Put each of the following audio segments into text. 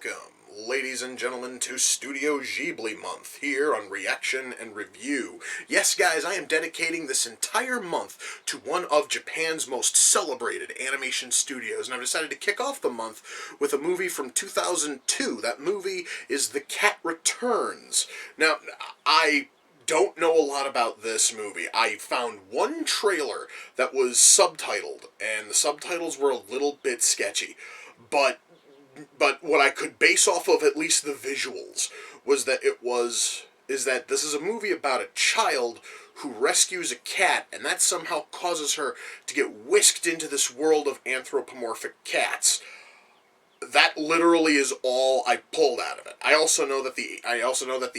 Welcome, ladies and gentlemen, to Studio Ghibli month here on Reaction and Review. Yes, guys, I am dedicating this entire month to one of Japan's most celebrated animation studios, and I've decided to kick off the month with a movie from 2002. That movie is The Cat Returns. Now, I don't know a lot about this movie. I found one trailer that was subtitled, and the subtitles were a little bit sketchy. But what I could base off of at least the visuals was that this is a movie about a child who rescues a cat, and that somehow causes her to get whisked into this world of anthropomorphic cats. That literally is all I pulled out of it. I also know that the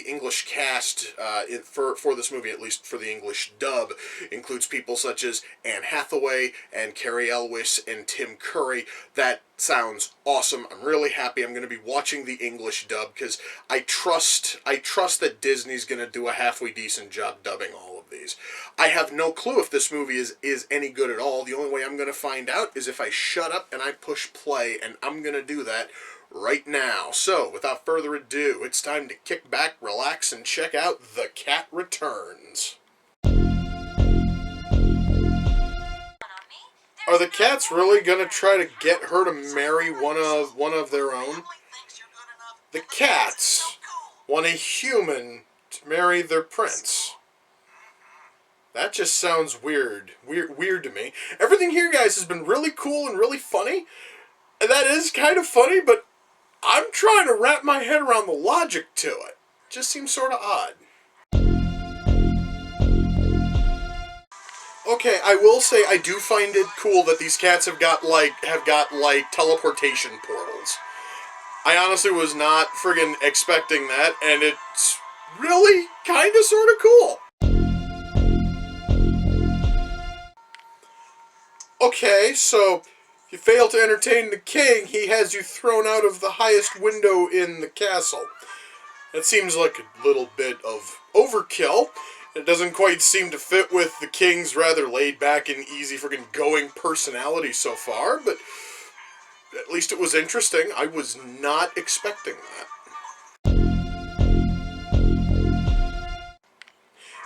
English cast for this movie, at least for the English dub, includes people such as Anne Hathaway and Cary Elwes and Tim Curry. That sounds awesome. I'm really happy. I'm going to be watching the English dub because I trust that Disney's going to do a halfway decent job dubbing all of these. I have no clue if this movie is any good at all. The only way I'm going to find out is if I shut up and I push play, and I'm going to do that right now. So, without further ado, it's time to kick back, relax, and check out The Cat Returns. Are the cats really gonna try to get her to marry one of their own? The cats want a human to marry their prince. That just sounds weird to me. Everything here, guys, has been really cool and really funny. And that is kind of funny, but I'm trying to wrap my head around the logic to it. Just seems sort of odd. Okay, I will say I do find it cool that these cats have got teleportation portals. I honestly was not friggin' expecting that, and it's really kind of sort of cool. Okay, so if you fail to entertain the king, he has you thrown out of the highest window in the castle. That seems like a little bit of overkill. It doesn't quite seem to fit with the king's rather laid-back and easy friggin' going personality so far, but at least it was interesting. I was not expecting that.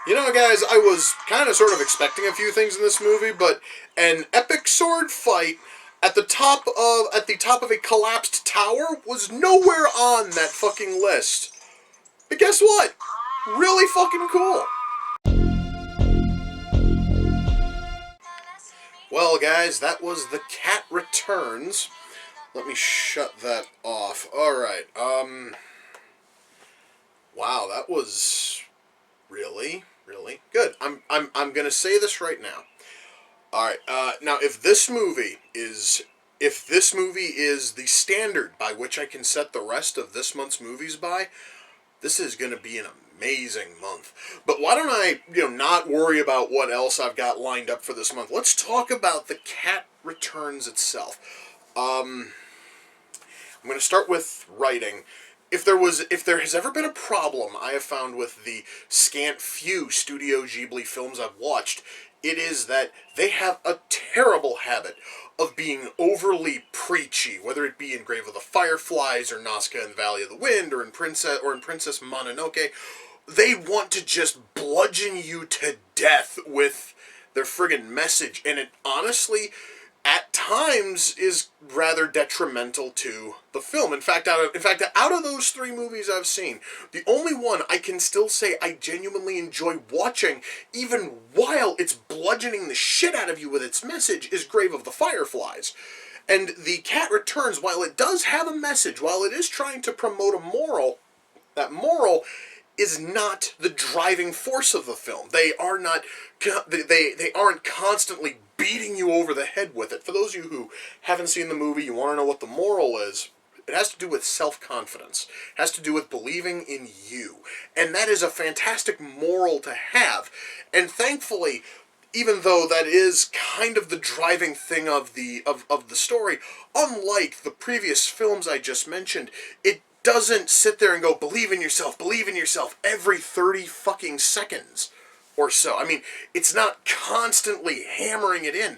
You know, guys, I was kind of sort of expecting a few things in this movie, but an epic sword fight at the top of a collapsed tower was nowhere on that fucking list. But guess what? Really fucking cool. Well, guys, that was The Cat Returns. Let me shut that off. Alright, wow, that was really good. I'm gonna say this right now. Alright, now if this movie is the standard by which I can set the rest of this month's movies by, this is gonna be an amazing month. But why don't I, not worry about what else I've got lined up for this month. Let's talk about The Cat Returns itself. I'm going to start with writing. If there has ever been a problem I have found with the scant few Studio Ghibli films I've watched, it is that they have a terrible habit of being overly preachy, whether it be in Grave of the Fireflies, or Nausicaa and the Valley of the Wind, or in Princess Mononoke. They want to just bludgeon you to death with their friggin' message, and it honestly, at times, is rather detrimental to the film. In fact, out of those three movies I've seen, the only one I can still say I genuinely enjoy watching, even while it's bludgeoning the shit out of you with its message, is Grave of the Fireflies. And The Cat Returns, while it does have a message, while it is trying to promote a moral, that moral is not the driving force of the film. They aren't constantly beating you over the head with it. For those of you who haven't seen the movie, you want to know what the moral is, it has to do with self-confidence. It has to do with believing in you. And that is a fantastic moral to have. And thankfully, even though that is kind of the driving thing of the story, unlike the previous films I just mentioned, it doesn't sit there and go, believe in yourself every 30 fucking seconds or so. I mean, it's not constantly hammering it in.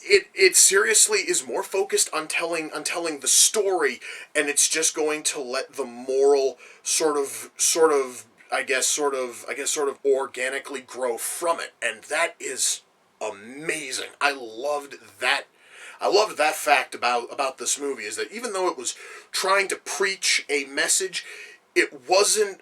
it seriously is more focused on telling the story, and it's just going to let the moral sort of organically grow from it, and that is amazing. I loved that fact about this movie, is that even though it was trying to preach a message, it wasn't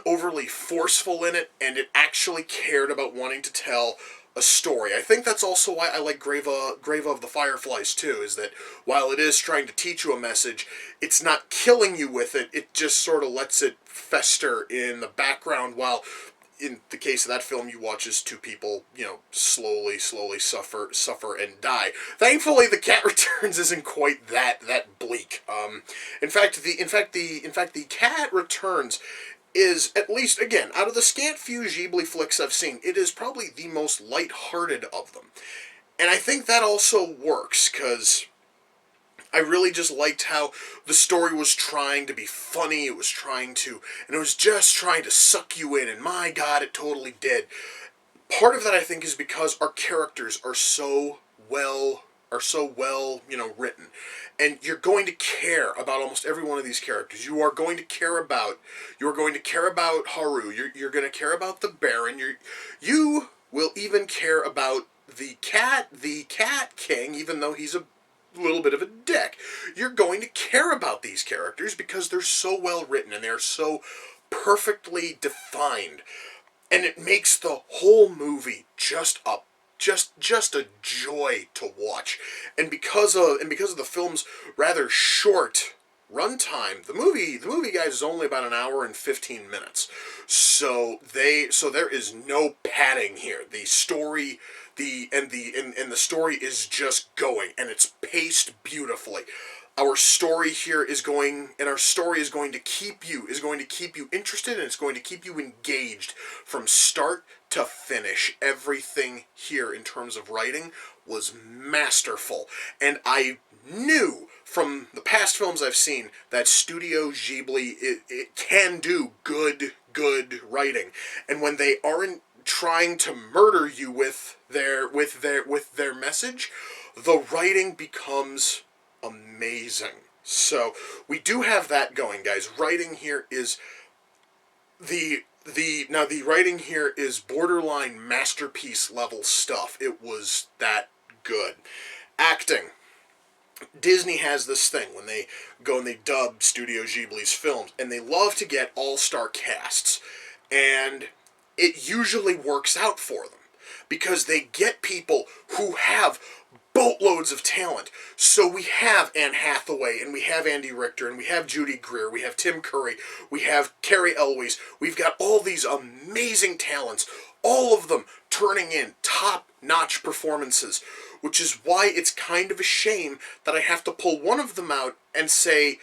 overly forceful in it, and it actually cared about wanting to tell a story. I think that's also why I like Grave of the Fireflies too, is that while it is trying to teach you a message, it's not killing you with it. It just sort of lets it fester in the background, while in the case of that film, you watch as two people, slowly suffer and die. Thankfully, The Cat Returns isn't quite that bleak. In fact, The Cat Returns is, at least, again, out of the scant few Ghibli flicks I've seen, it is probably the most lighthearted of them. And I think that also works, because I really just liked how the story was trying to be funny, it was just trying to suck you in, and my god, it totally did. Part of that, I think, is because our characters are so well written. And you're going to care about almost every one of these characters. You are going to care about Haru. You're going to care about the Baron. You will even care about the cat king, even though he's a little bit of a dick. You're going to care about these characters because they're so well written and they're so perfectly defined. And it makes the whole movie just a joy to watch. And because of the film's rather short runtime, the movie, guys, is only about an hour and 15 minutes. So there is no padding here. The story the story is just going, and it's paced beautifully. Our story here is going to keep you interested, and it's going to keep you engaged from start to finish. Everything here in terms of writing was masterful, and I knew from the past films I've seen that Studio Ghibli it can do good writing, and when they aren't trying to murder you with their message, the writing becomes amazing. So we do have that going, guys. Writing here is the writing here is borderline masterpiece level stuff. It was that good. Acting. Disney has this thing when they go and they dub Studio Ghibli's films, and they love to get all-star casts, and it usually works out for them because they get people who have boatloads of talent. So we have Anne Hathaway, and we have Andy Richter, and we have Judy Greer, we have Tim Curry, we have Carrie Elwes. We've got all these amazing talents, all of them turning in top-notch performances, which is why it's kind of a shame that I have to pull one of them out and say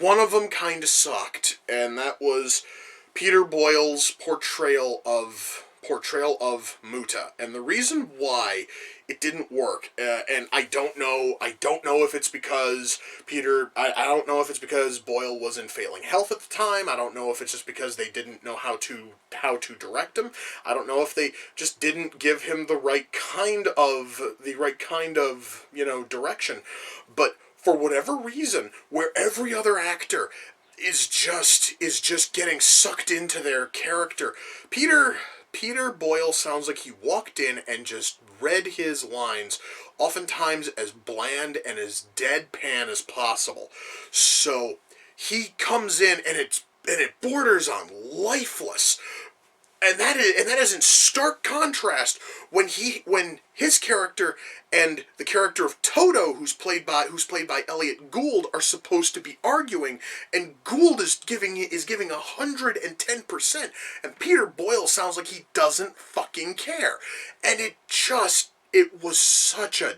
one of them kind of sucked, and that was Peter Boyle's portrayal of Muta. And the reason why it didn't work, and I don't know if it's because I don't know if it's because Boyle was in failing health at the time. I don't know if it's just because they didn't know how to direct him. I don't know if they just didn't give him the right kind of direction. But for whatever reason, where every other actor is just getting sucked into their character, Peter Boyle sounds like he walked in and just read his lines, oftentimes as bland and as deadpan as possible. So he comes in and it borders on lifeless. And that is in stark contrast when his character and the character of Toto, who's played by Elliot Gould, are supposed to be arguing, and Gould is giving 110%, and Peter Boyle sounds like he doesn't fucking care, and it was such a.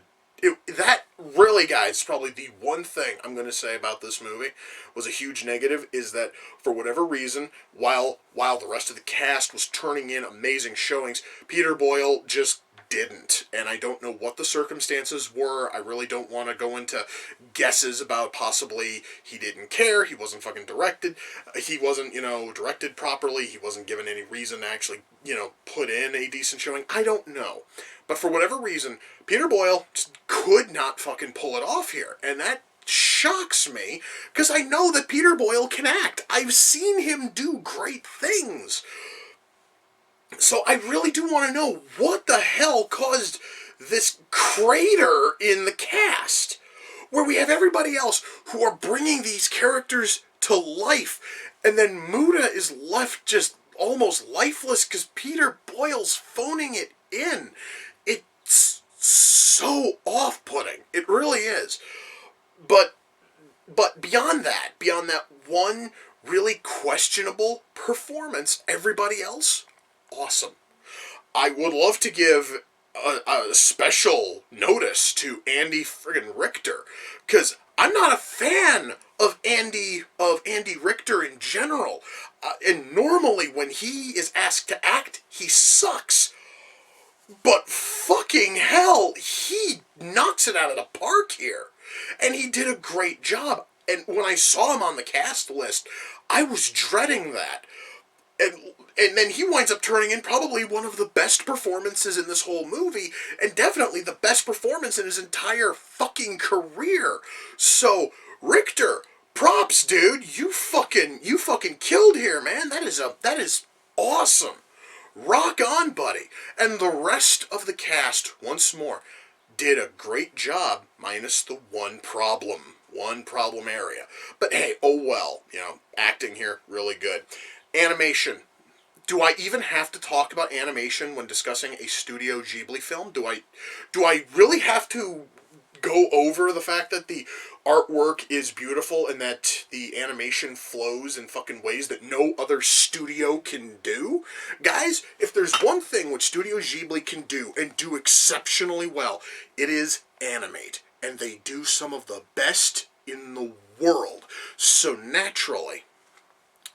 That really, guys, probably the one thing I'm going to say about this movie was a huge negative, is that for whatever reason, while the rest of the cast was turning in amazing showings, Peter Boyle just didn't, and I don't know what the circumstances were. I really don't want to go into guesses about possibly he didn't care, he wasn't fucking directed, he wasn't, directed properly, he wasn't given any reason to actually, put in a decent showing. I don't know. But for whatever reason, Peter Boyle just could not fucking pull it off here, and that shocks me, because I know that Peter Boyle can act. I've seen him do great things. So I really do want to know what the hell caused this crater in the cast, where we have everybody else who are bringing these characters to life, and then Muda is left just almost lifeless because Peter Boyle's phoning it in. It's so off-putting. It really is. But beyond that one really questionable performance, everybody else, awesome. I would love to give a special notice to Andy friggin' Richter, because I'm not a fan of Andy Richter in general. And normally when he is asked to act, he sucks. But fucking hell, he knocks it out of the park here. And he did a great job. And when I saw him on the cast list, I was dreading that. And then he winds up turning in probably one of the best performances in this whole movie, and definitely the best performance in his entire fucking career. So, Richter, props, dude. You fucking killed here, man. That is awesome. Rock on, buddy. And the rest of the cast, once more, did a great job, minus the one problem area. But hey, oh well, acting here, really good. Animation. Do I even have to talk about animation when discussing a Studio Ghibli film? Do I really have to go over the fact that the artwork is beautiful and that the animation flows in fucking ways that no other studio can do? Guys, if there's one thing which Studio Ghibli can do, and do exceptionally well, it is animate. And they do some of the best in the world. So naturally,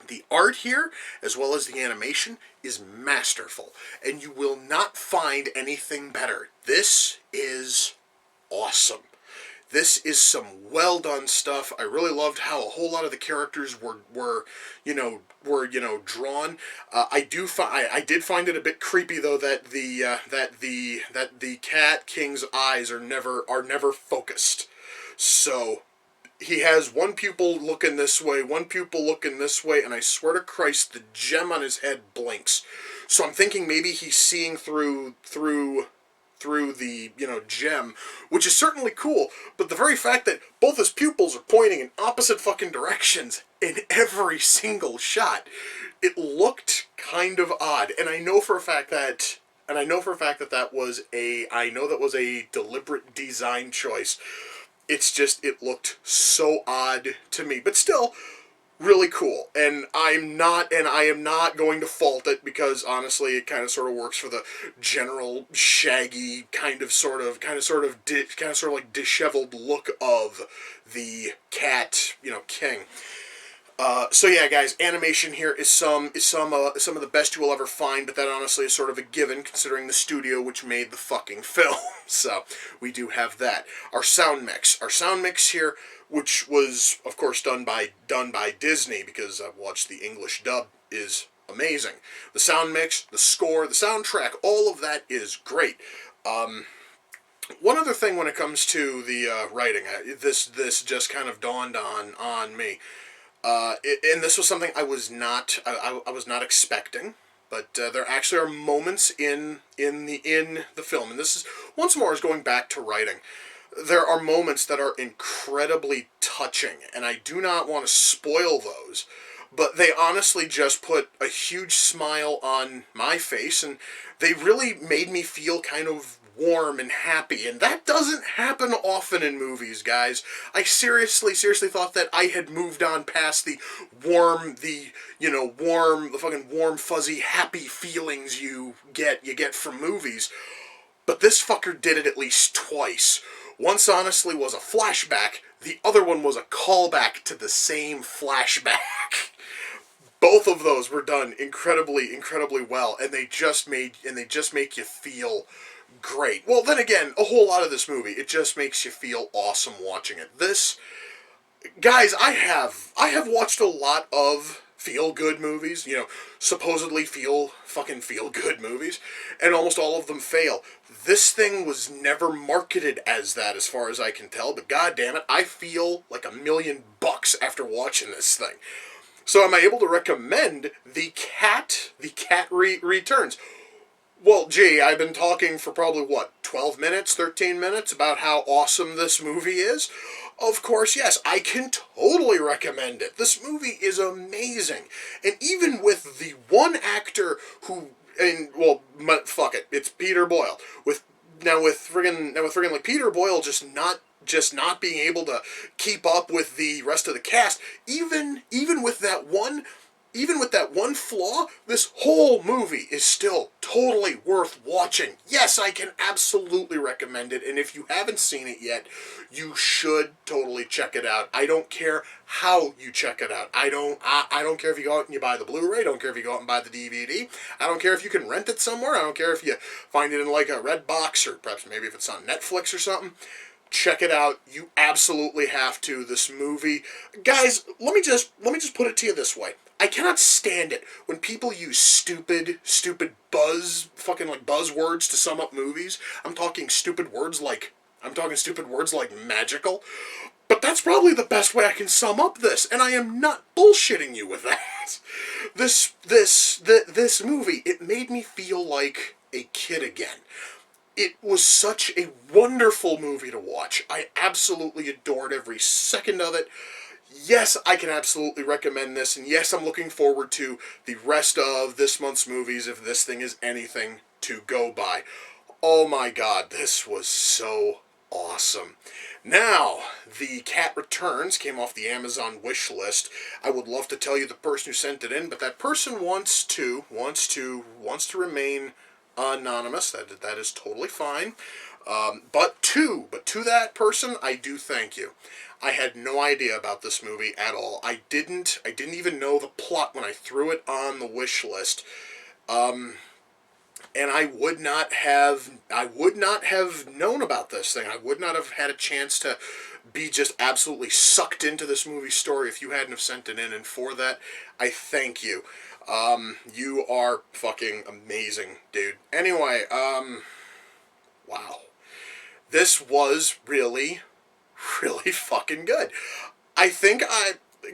the art here, as well as the animation, is masterful. And you will not find anything better. This is awesome. This is some well done stuff. I really loved how a whole lot of the characters were drawn. I did find it a bit creepy though that the Cat King's eyes are never focused. So he has one pupil looking this way, one pupil looking this way, and I swear to Christ, the gem on his head blinks. So I'm thinking maybe he's seeing through the, gem, which is certainly cool, but the very fact that both his pupils are pointing in opposite fucking directions in every single shot, it looked kind of odd. And I know for a fact that that was a deliberate design choice. It's just, it looked so odd to me, but still really cool. And I am not going to fault it, because honestly it kind of sort of works for the general shaggy kind of like disheveled look of the cat, king. So yeah, guys, animation here is some of the best you will ever find, but that honestly is sort of a given considering the studio which made the fucking film. So we do have that. Our sound mix here, which was of course done by Disney, because I've watched the English dub, is amazing. The sound mix, the score, the soundtrack, all of that is great. One other thing when it comes to the writing, this just kind of dawned on me. And this was something I was not expecting, but there actually are moments in the film, and this is once more is going back to writing. There are moments that are incredibly touching, and I do not want to spoil those, but they honestly just put a huge smile on my face, and they really made me feel kind of warm and happy, and that doesn't happen often in movies, guys. I seriously thought that I had moved on past the fucking warm, fuzzy, happy feelings you get from movies, but this fucker did it at least twice. Once, honestly, was a flashback, the other one was a callback to the same flashback. Both of those were done incredibly well, and they just make you feel great. Well, then again, a whole lot of this movie, it just makes you feel awesome watching it. This, guys, I have watched a lot of feel-good movies, supposedly fucking feel-good movies, and almost all of them fail. This thing was never marketed as that, as far as I can tell, but god damn it, I feel like $1,000,000 after watching this thing. So am I able to recommend The Cat Returns? Well, gee, I've been talking for probably, 12 minutes, 13 minutes about how awesome this movie is? Of course, yes, I can totally recommend it. This movie is amazing. And even with the one actor who, fuck it, it's Peter Boyle. With friggin' like Peter Boyle just not being able to keep up with the rest of the cast, even with that one flaw, this whole movie is still totally worth watching. Yes, I can absolutely recommend it, and if you haven't seen it yet, you should totally check it out. I don't care how you check it out. I don't care if you go out and you buy the Blu-ray. I don't care if you go out and buy the DVD. I don't care if you can rent it somewhere. I don't care if you find it in like a Redbox, or perhaps maybe if it's on Netflix or something. Check it out. You absolutely have to. This movie, guys. Let me just put it to you this way. I cannot stand it when people use stupid buzzwords to sum up movies. I'm talking stupid words like magical. But that's probably the best way I can sum up this, and I am not bullshitting you with that. This movie, it made me feel like a kid again. It was such a wonderful movie to watch. I absolutely adored every second of it. Yes, I can absolutely recommend this, and yes, I'm looking forward to the rest of this month's movies if this thing is anything to go by. Oh my god, this was so awesome. Now, The Cat Returns came off the Amazon wish list. I would love to tell you the person who sent it in, but that person wants to remain anonymous. That is totally fine. But to that person, I do thank you. I had no idea about this movie at all. I didn't even know the plot when I threw it on the wish list. And I would not have known about this thing. I would not have had a chance to be just absolutely sucked into this movie story if you hadn't have sent it in, and for that, I thank you. You are fucking amazing, dude. Anyway, wow. This was really, really fucking good.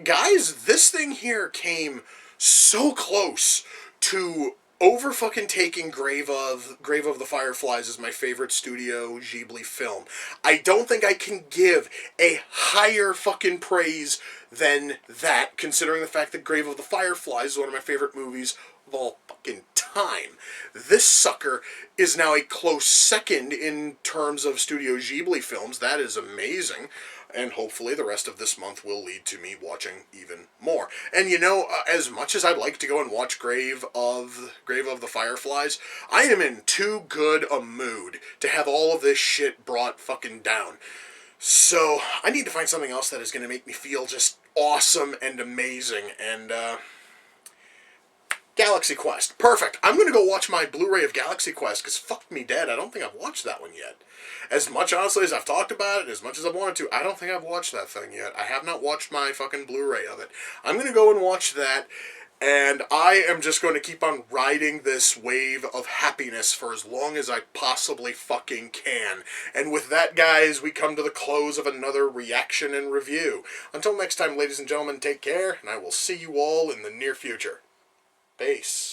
Guys, this thing here came so close to over fucking taking Grave of the Fireflies as my favorite Studio Ghibli film. I don't think I can give a higher fucking praise than that, considering the fact that Grave of the Fireflies is one of my favorite movies of all fucking time. This sucker is now a close second in terms of Studio Ghibli films. That is amazing. And hopefully the rest of this month will lead to me watching even more. And as much as I'd like to go and watch Grave of the Fireflies, I am in too good a mood to have all of this shit brought fucking down. So I need to find something else that is going to make me feel just awesome and amazing. And Galaxy Quest. Perfect. I'm going to go watch my Blu-ray of Galaxy Quest, because fuck me dead, I don't think I've watched that one yet. As much, honestly, as I've talked about it, as much as I've wanted to, I don't think I've watched that thing yet. I have not watched my fucking Blu-ray of it. I'm going to go and watch that, and I am just going to keep on riding this wave of happiness for as long as I possibly fucking can. And with that, guys, we come to the close of another reaction and review. Until next time, ladies and gentlemen, take care, and I will see you all in the near future. Peace.